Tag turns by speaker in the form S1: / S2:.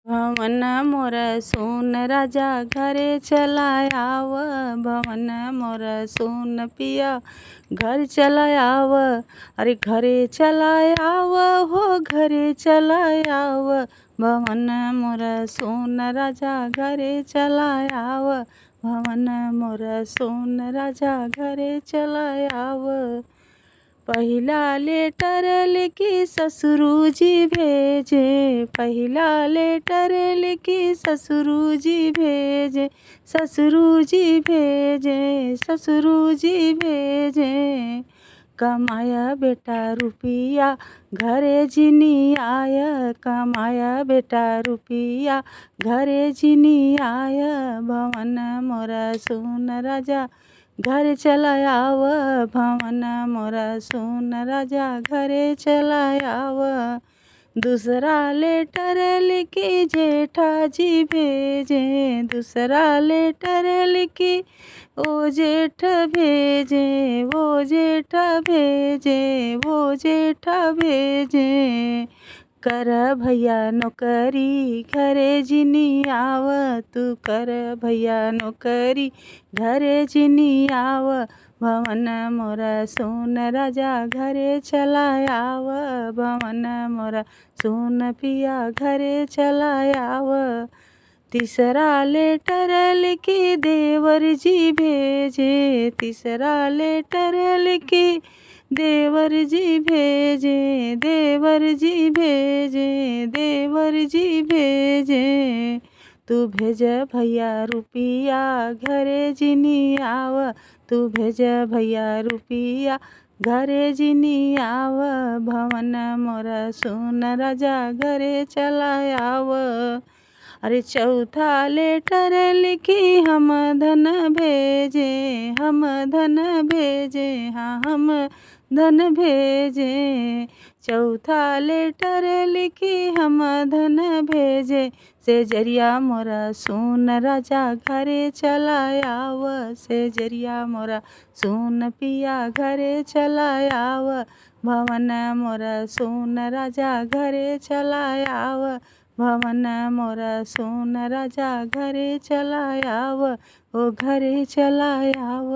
S1: भवन मोर सोन राजा घरे चला आव। भवन मोर सोन पिया घर चला आव। अरे घरे चला आव हो घरे चला आव। भवन मोर सोन राजा घरे चला आव। भवन मोर सोन राजा घरे चला आव। पहिला लेटर लिखी ससुरू जी भेजे। पहिला लेटर लिखी ससुरू जी भेजे। ससुरू जी भेजे। ससुरू जी भेजे। कमाया बेटा रुपया घरे जिनी आया। कमाया बेटा रुपया घरे जिनी आया। भवन मोरा सोन राजा घर चला आव। भवन मोरा सोन राजा घरे चला आव। दूसरा लेटर लिखी जेठा जी भेजे। दूसरा लेटर लिखी ओ जेठ भेजे। वो जेठ भेजे। वो जेठ भेजे। कर भैया नौकरी घरे जिनी आव। तू कर भैया नौकरी घरे जिनी आव। भवन मोरा सोन राजा घरे चला आव। भवन मोरा सोन पिया घरे चला आव। तीसरा लेटर लिखी देवर जी भेजे। तीसरा लेटर लिखी देवर जी भेजे। देवर जी भेजे। देवर जी भेजे। तू भेज भैया रुपया घरे जिनी आव। तू भेज भैया रुपया घरे जिनी आव। भवन मोरा सोन राजा घरे चला आव। अरे चौथा लेटर लिखी हम धन भेजे। हम धन भेजे। हाँ हम धन भेजे। चौथा लेटर लिखी हम धन भेजे। से जरिया मोरा सोन राजा घरे चला आव। से जरिया मोरा सोन पिया घरे चला आव। भवन मोरा सोन राजा घरे चला आव। भवन मोरा सोन राजा घरे चला आव। ओ घरे चला आव।